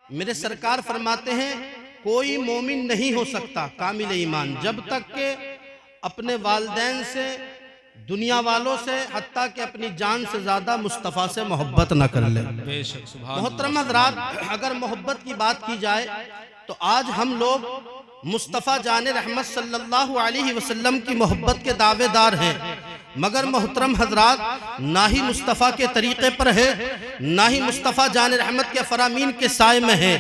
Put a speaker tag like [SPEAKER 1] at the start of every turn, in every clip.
[SPEAKER 1] मेरे सरकार फरमाते हैं कोई मोमिन नहीं हो सकता कामिल ईमान जब तक के अपने वालिदैन से, दुनिया वालों से, हत्ता कि अपनी जान से ज्यादा मुस्तफ़ा से मोहब्बत न कर ले। मोहतरम हज़रात, अगर मोहब्बत की बात की जाए तो आज हम लोग मुस्तफ़ा जान रहमत सल्लल्लाहु अलैहि वसल्लम की मोहब्बत के दावेदार हैं, मगर मोहतरम हजरात ना ही मुस्तफ़ा के तरीक़े पर है, ना ही मुस्तफ़ा जान रहमत के फरामीन के साए में है।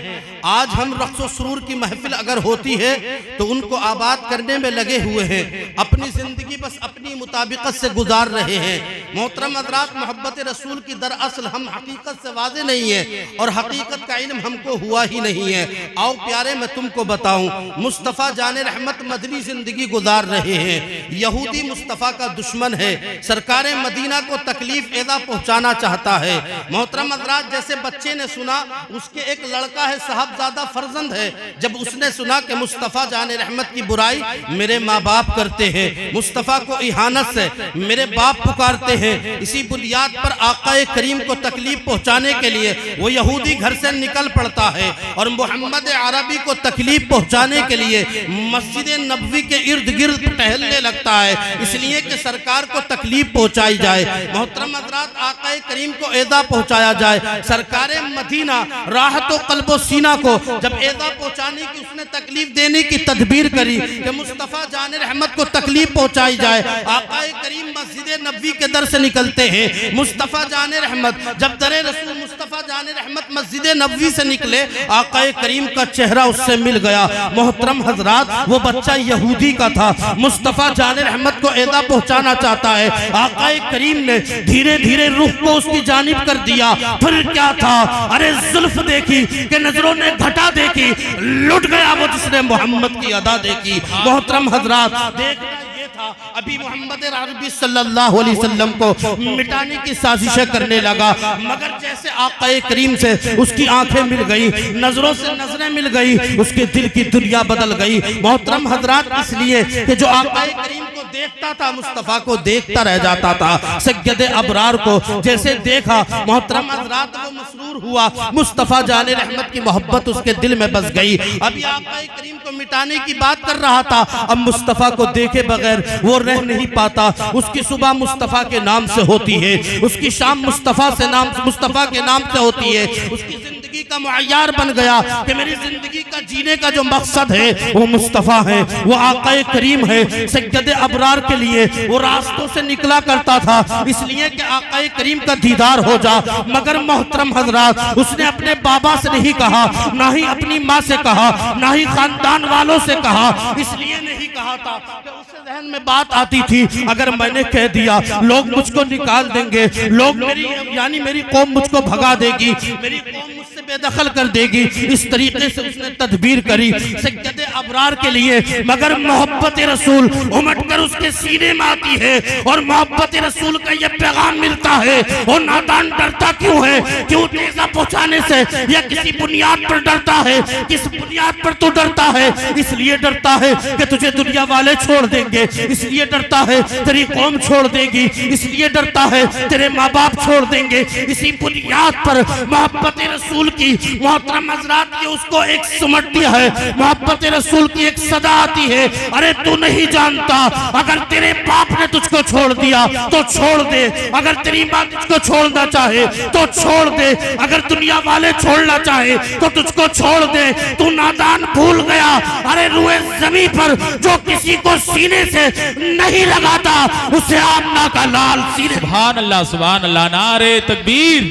[SPEAKER 1] आज हम रक़्स सुरूर की महफिल अगर होती है तो उनको आबाद करने में लगे हुए हैं, अपनी ज़िंदगी बस अपनी मुताबिकत से गुजार रहे हैं। मोहतरम हजरात, मोहब्बत रसूल की दरअसल हम हकीकत से वाज़े नहीं है और हकीकत का इल्म हमको हुआ ही नहीं है। आओ प्यारे मैं तुमको बताऊँ, मुस्तफ़ा जान रहमत मदनी ज़िंदगी गुजार रहे हैं। यहूदी मुस्तफ़ा का दुश्मन है, सरकार मदीना को तकलीफ एदा पहुंचाना चाहता है। मोहतरम हज़रात, जैसे बच्चे ने सुना उसके एक लड़का है साहबजादा फर्जंद है, जब उसने सुना कि मुस्तफ़ा जान रहमत की बुराई मेरे माँ बाप करते हैं, मुस्तफ़ा को इहानत से मेरे बाप पुकारते हैं, इसी बुनियाद पर आकाए करीम को तकलीफ पहुंचाने के लिए वो यहूदी घर से निकल पड़ता है और मोहम्मद अरबी को तकलीफ पहुंचाने के लिए मस्जिद नबवी के इर्द गिर्द टहलने लगता है, इसलिए कि सरकार को तकलीफ पहुंचाई जाए। मोहतरम हज़रात, आकाए करीम को एदा पहुंचाया जाए। सरकार मदीना राहत व क़ल्ब सीना को जब एदा पहुंचाने की, उसने तकलीफ देने की तदबीर करी कि मुस्तफ़ा जान रहमत को तकलीफ पहुंचाई जाए। आकाए करीम मस्जिद नबवी के दर से निकलते हैं। मुस्तफ़ा जान रहमत जब दरे रसूल मुस्तफ़ा जान रहमत मस्जिद नबवी से निकले, आकाए करीम का चेहरा उससे मिल गया। मोहतरम हज़रात, वो बच्चा यहूदी का था, मुस्तफ़ा जान रहमत को एदा पहुंचाना चाहता है। आकाए करीम ने धीरे धीरे रुख को उसकी जानिब कर दिया। फिर क्या था, अरे जुल्फ देखी कि नजरों ने घटा देखी, लुट गया वो जिसने मोहम्मद की अदा देखी। मोहतरम हज़रात, देखना ये था, अभी मोहम्मद अरबी सल्लल्लाहु अलैहि वसल्लम को मिटाने की साजिशें करने लगा, मगर जैसे आकाए करीम से उसकी आंखें मिल गई, नजरों से नजरें मिल गई, उसके दिल की दुनिया बदल गई। मोहतरम हज़रात, इसलिए कि जो आकाए करीम को देखता था मुस्तफ़ा को देखता रह जाता था। सैयद अबरार को जैसे देखा, मोहतरम हज़रात, वो मसरूर हुआ, मुस्तफ़ा जान रहमत की मोहब्बत उसके दिल में बस गई। अभी आकाए करीम को मिटाने की बात कर रहा था, अब मुस्तफ़ा को देखे बगैर वो रह नहीं पाता। उसकी सुबह मुस्तफ़ा के नाम से होती है, उसकी शाम मुस्तफ़ा के नाम से होती है। उसकी जिंदगी का मुअय्यार बन गया कि मेरी जिंदगी का जीने का जो मकसद है वो मुस्तफ़ा है, वो आकाए करीम है। सैयद अबरार के लिए वो रास्तों से निकला करता था, इसलिए कि आकाए करीम का दीदार हो जा। मगर मोहतरम हज़रात, उसने अपने बाबा से नहीं कहा, ना ही अपनी माँ से कहा, ना ही खानदान वालों से कहा। इसलिए नहीं कहा था कि उसके ज़हन में बात आती थी, अगर मैंने कह दिया लोग मुझको निकाल देंगे, लोग मेरी कौम मुझको भगा देगी, मेरी कौम मुझसे बेदखल कर देगी। इस तरीके से उसने तदबीर करी सैयद अबरार के लिए, मगर मोहब्बत रसूल उमड़ कर उसके सीने में आती है और मोहब्बत रसूल का ये पैगाम मिलता है। और नादान डरता क्यों है, क्यों नेज़ा पहुंचाने से, या किसी बुनियाद पर डरता है? किस बुनियाद पर तू डरता है? इसलिए डरता है कि तुझे दुनिया वाले छोड़ देंगे, इसलिए डरता है तेरी कौम छोड़ देगी, इसलिए डरता है तेरे माँ बाप छोड़ देंगे। इसी बुनियाद पर मोहब्बत रसूल की, मोहतरम हज़रात, की उसको एक सुमटती है, मोहब्बत रसूल की एक सदा आती है, अरे तू नहीं जानता, अगर तेरे बाप ने तुझको छोड़ दिया तो छोड़ दे, अगर तेरी माँ तुझको छोड़ना चाहे तो छोड़ दे, अगर दुनिया वाले छोड़ना चाहे तो तुझको छोड़ दे। तू नादान भूल गया, अरे रुए ज़मीन पर जो किसी को सीने से नहीं लगाता उसे आमना का लाल सीने।
[SPEAKER 2] सुभान अल्लाह, सुभान अल्लाह, नारे तकबीर,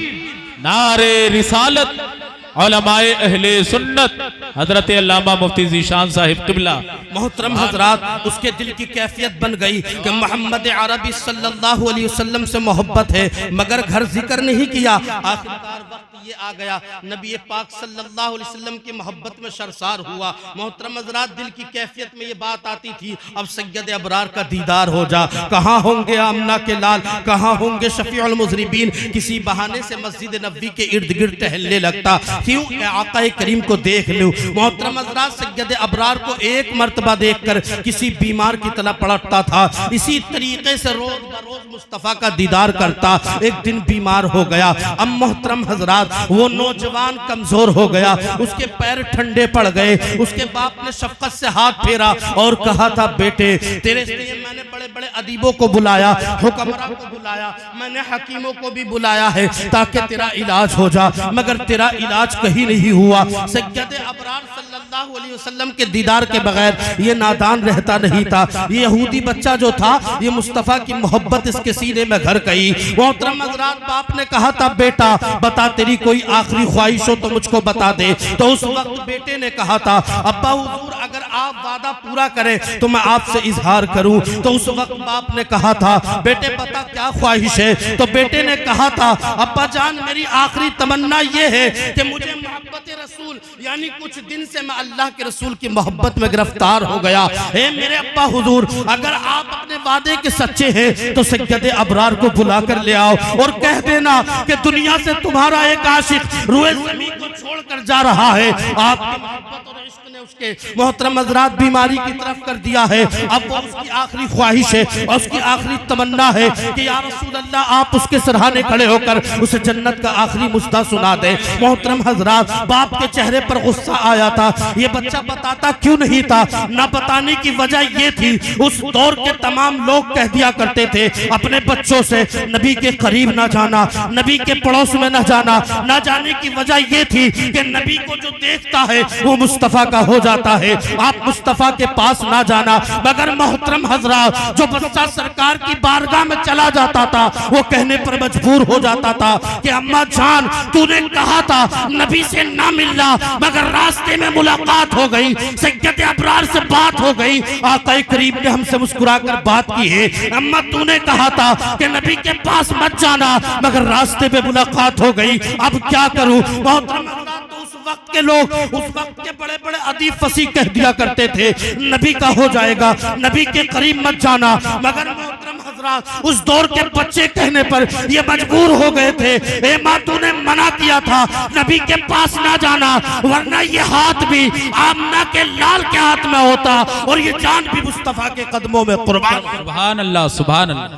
[SPEAKER 2] नारे रिसालत, उलमाए अहले सुन्नत, हजरत अल्लामा मुफ्ती ज़ीशान साहिब क़िबला।
[SPEAKER 1] मोहतरम हज़रात, उसके दिल की कैफियत बन गई कि मोहम्मद अरबी सल्लल्लाहु अलैहि वसल्लम से मोहब्बत है, मगर घर जिक्र नहीं किया। आखिरकार वक्त ये आ गया, नबी पाक सल्लल्लाहु अलैहि वसल्लम की मोहब्बत में शर्मसार हुआ। मोहतरम हज़रात, दिल की कैफियत में ये बात आती थी, अब सैयद अबरार का दीदार हो जा। कहाँ होंगे आमना के लाल, कहाँ होंगे शफीउल मुज़निबीन? किसी बहाने से मस्जिद नबवी के इर्द गिर्द टहलने लगता, क्यों आकाए करीम को देख लूं। मोहतरम हज़रात, सैयद अबरार को एक मर्तबा देखकर किसी बीमार की तरह पलटता था। इसी तरीके से रोज बरोज मुस्तफ़ा का दीदार करता। एक दिन बीमार हो गया। अब मोहतरम हज़रात, हजरात वो नौजवान कमजोर हो गया, उसके पैर ठंडे पड़ गए। उसके बाप ने शफकत से हाथ फेरा और कहा था बेटे तेरे लिए मैंने बड़े बड़े अदीबों को बुलाया, हुक्मरां को बुलाया, मैंने हकीमों को भी बुलाया है ताकि तेरा इलाज हो जा, मगर तेरा इलाज कहीं नहीं हुआ। सैयद अबरार सल्लल्लाहु अलैहि वसल्लम के दीदार के बगैर ये नादान रहता नहीं था। ये यहूदी बच्चा जो था ये मुस्तफ़ा की मोहब्बत इसके सीने में घर गई। मोहतरम हज़रात बाप ने कहा था बेटा बता तेरी कोई आखिरी ख्वाहिश हो तो मुझको बता दे। तो उस वक्त बेटे ने कहा था अब्बा हुजूर अगर आप वादा पूरा करें तो मैं आपसे इजहार करूं। तो उस वक्त बाप ने कहा था बेटे बता क्या ख्वाहिश है। तो बेटे ने कहा था अब्बा जान मेरी आखिरी तमन्ना ये है कि मुझे मोहब्बत रसूल यानी कुछ दिन से मैं अल्लाह के रसूल की मोहब्बत में गिरफ्तार हो गया। ए मेरे अब्बा हुजूर अगर आप अपने वादे के सच्चे हैं तो सैयद अबरार को बुला कर ले आओ और कह देना कि दुनिया से तुम्हारा एक आशिक रूए ज़मीन को छोड़कर जा रहा है। आपकी मोहब्बत और इश्क ने उसके मोहतरम हज़रात बीमारी की तरफ कर दिया है। अब वो उसकी आखिरी ख्वाहिश है और उसकी आखिरी तमन्ना है कि या रसूल अल्लाह आप उसके सराहने खड़े होकर उसे जन्नत का आखिरी मुस्दा सुना दे। मोहतरम हज़रात बाप के चेहरे पर गुस्सा आया था। ये बच्चा बताता क्यों नहीं था? न बताने की वजह ये थी उस दौर के तमाम लोग कह दिया करते थे अपने बच्चों से नबी के करीब ना जाना, नबी के पड़ोस में ना जाना। ना जाने की वजह ये थी कि नबी को जो देखता है वो मुस्तफ़ा का हो जाता है। आप मुस्तफ़ा के पास ना जाना। मगर मोहतरम हज़रात जो बच्चा सरकार की बारगाह में चला जाता था वो कहने पर मजबूर हो जाता था कि अम्मा जान तूने कहा था नबी से ना मिलना मगर रास्ते में मुलाकात हो गई, सैयद अबरार से बात हो गई, आका करीम ने हमसे मुस्कुराकर बात की है। अम्मा तूने कहा था कि नबी के पास मत जाना मगर रास्ते में मुलाकात हो गई, अब क्या करूं? मोहतरम तो उस वक्त के लोग उस वक्त के बड़े बड़े अदीब फसीह कह दिया करते थे नबी का हो जाएगा, नबी के करीब मत जाना। मगर मोहतरम हज़रात उस दौर के बच्चे कहने पर ये मजबूर हो गए थे। ए माँ तूने मना किया था नबी के पास ना जाना वरना ये हाथ भी आमना के लाल के हाथ में होता और ये जान भी मुस्तफ़ा के कदमों में कुर्बान।
[SPEAKER 2] सुभान अल्लाह सुभान अल्लाह।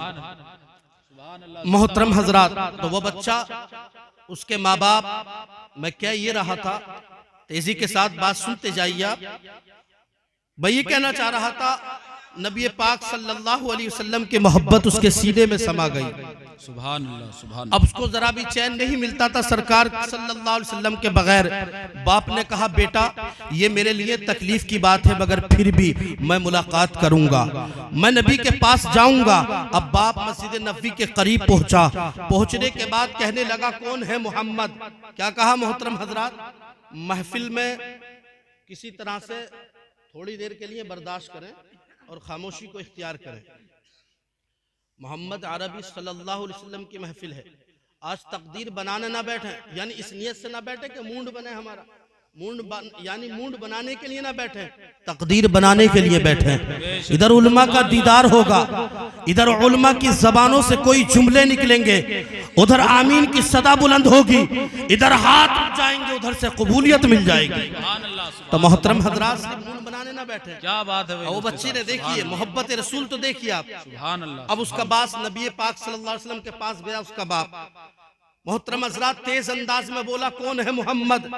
[SPEAKER 1] मोहतरम हज़रात तो वो बच्चा उसके माँ बाप मैं कह ये रहा था तेजी के साथ बात सुनते जाइए आप। मैं ये कहना चाह रहा था नबी पाक सल्लल्लाहु अलैहि वसल्लम की मोहब्बत उसके सीने में समा गई।
[SPEAKER 2] सुभान अल्लाह सुभान।
[SPEAKER 1] अब उसको जरा भी चैन नहीं मिलता था सरकार सल्लल्लाहु अलैहि वसल्लम के बगैर। बाप ने कहा बेटा ये मेरे लिए तकलीफ की बात है मगर फिर भी मैं मुलाकात करूंगा, मैं नबी के पास जाऊंगा। अब बाप मस्जिद नबवी के करीब पहुंचा। पहुंचने के बाद कहने लगा कौन है मोहम्मद? क्या कहा मोहतरम हजरात? महफिल में किसी तरह से थोड़ी देर के लिए बर्दाश्त करें और खामोशी को इख्तियार करें। मोहम्मद अरबी सल्लल्लाहु अलैहि वसल्लम की महफिल है। आज तकदीर बनाने ना बैठे यानी इस नियत से ना बैठे कि मूड बने हमारा, यानी मूड बनाने के लिए ना बैठे, तकदीर बनाने के लिए बैठे। इधर उलमा का दीदार होगा, इधर उलमा की जबानों से कोई जुमले निकलेंगे, उधर आमीन की सदा बुलंद होगी, इधर हाथ उठ जाएंगे, उधर से कबूलियत मिल जाएगी। तो मोहतरम हजरात से मूड बनाने ना बैठे।
[SPEAKER 2] क्या बात है?
[SPEAKER 1] वो बच्चे ने देखिए मोहब्बत रसूल तो देखिए आप।
[SPEAKER 2] सुभान अल्लाह।
[SPEAKER 1] अब उसका बाप नबी पाक सल्लल्लाहु अलैहि वसल्लम के पास गया। उसका बाप मोहतरम हजरात तेज अंदाज में बोला कौन है मोहम्मद?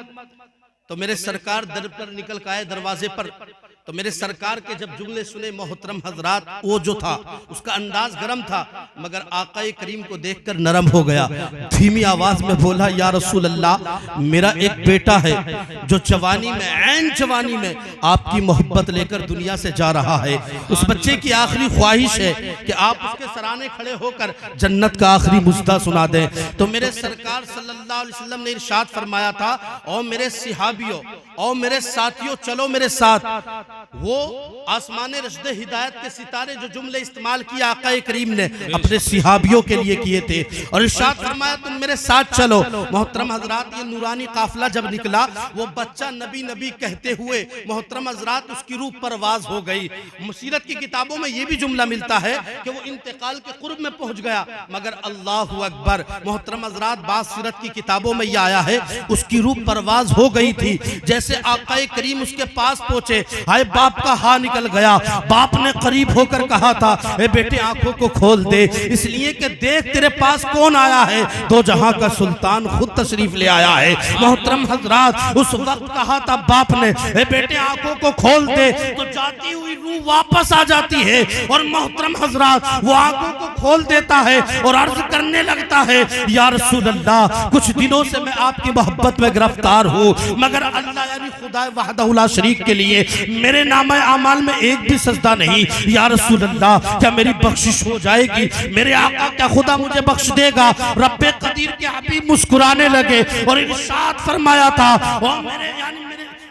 [SPEAKER 1] तो मेरे सरकार दर पर निकल के आए दरवाजे पर। तो मेरे सरकार के जब जुमले सुने मोहतरम हजरात वो जो था उसका अंदाज गर्म था मगर आकाए करीम को देखकर नरम हो गया। धीमी आवाज में बोला या रसूल अल्लाह मेरा एक बेटा है जो जवानी में ऐन जवानी में आपकी मोहब्बत लेकर दुनिया से जा रहा है। उस बच्चे की आखिरी ख्वाहिश है कि आप उसके सराहने खड़े होकर जन्नत का आखिरी मुस्दा सुना दें। तो मेरे सरकार सल्लल्लाहु अलैहि वसल्लम ने इरशाद फरमाया था और मेरे सिहाबियों और मेरे साथियों चलो मेरे साथ। वो आसमाने रश्दे हिदायत के सितारे जो जुमले इस्तेमाल किए आकाए करीम ने अपने सिहाबियों के लिए किए थे और इरशाद फरमाया तुम मेरे साथ चलो। मोहतरम हजरात ये नूरानी काफिला जब निकला वो बच्चा नबी नबी कहते हुए मोहतरम हजरात उसकी रूह परवाज हो गई। सीरत की किताबों में ये भी जुमला मिलता है कि वो इंतकाल के कुर्ब में पहुंच गया मगर अल्लाहु अकबर मोहतरम हजरात बात सीरत की किताबों में यह आया है उसकी रूह परवाज हो गई थी। जैसे जैसे आकाए करीम उसके पास पहुंचे, हाय बाप का हाँ निकल गया। बाप ने करीब होकर कहा था, ए बेटे आंखों को खोल दे, इसलिए कि देख तेरे पास कौन आया है, दो जहां का सुल्तान खुद तशरीफ ले आया है। मोहतरम हजरात, उस वक्त कहा था बाप ने, ए बेटे आंखों को खोल दे, तो जाती हुई रूह वापस आ जाती है और मोहतरम हजरात वो आंखों को खोल देता है और अर्ज करने लगता है, या रसूल अल्लाह, कुछ दिनों से मैं आपकी मोहब्बत में गिरफ्तार हूँ, मगर अल्लाह यानी खुदा वहदहु ला शरीक के लिए मेरे नामे आमाल में एक भी सजदा नहीं। या रसूल अल्लाह, क्या मेरी बख्शिश हो जाएगी? मेरे आका क्या खुदा मुझे बख्श देगा? रब्बे कदीर के हबीब मुस्कुराने लगे और इरशाद फरमाया था, और मेरे यानी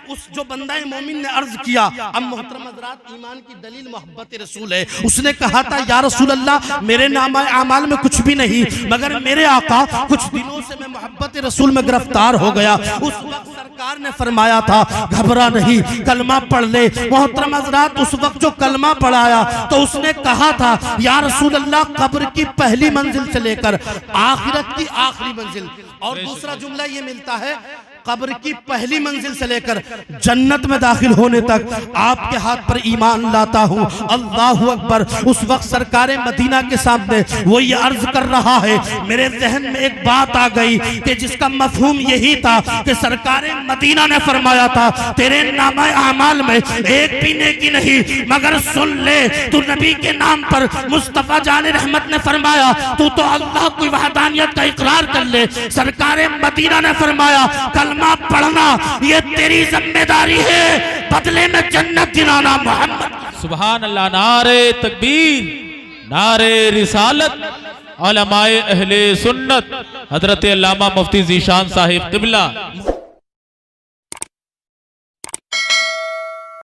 [SPEAKER 1] उस जो बंदा मोमिन ने अर्ज किया, अब मोहतरम हजरात ईमान की दलील मोहब्बत रसूल है, उसने कहा था, या रसूल अल्लाह, मेरे नामा आमाल में कुछ भी नहीं, मगर मेरे आका कुछ दिनों से मैं मोहब्बत रसूल में गिरफ्तार हो गया। उस वक्त सरकार ने फरमाया था, घबरा नहीं, कलमा पढ़ ले। मोहतरम हजरात, उस वक्त जो कलमा पढ़ाया तो उसने कहा था, या रसूल अल्लाह, कब्र की पहली मंजिल से लेकर आखिरत की आखिरी मंजिल, और दूसरा जुमला ये मिलता है, कब्र की पहली मंजिल से लेकर जन्नत में दाखिल होने तक आपके हाथ पर ईमान लाता हूँ। अल्लाहु अकबर। उस वक्त सरकारे मदीना के सामने वो ये अर्ज कर रहा है, मेरे जहन में एक बात आ गई कि जिसका मफहूम यही था कि सरकारे मदीना ने फरमाया था, तेरे नामा आमाल में एक भी नेकी नहीं, मगर सुन ले, तू नबी के नाम पर मुस्तफा जाने रहमत ने फरमाया, तू तो अल्लाह की वहदानियत का इकरार कर ले। सरकारे मदीना ने फरमाया, कलमा पढ़ना ये तेरी जिम्मेदारी है, बदले में जन्नत दिलाना मोहम्मद।
[SPEAKER 2] सुभान अल्लाह। नारे तकबीर, नारे रिसालत, उलमाए अहले सुन्नत, हजरत अल्लामा मुफ्ती ज़ीशान साहिब क़िबला।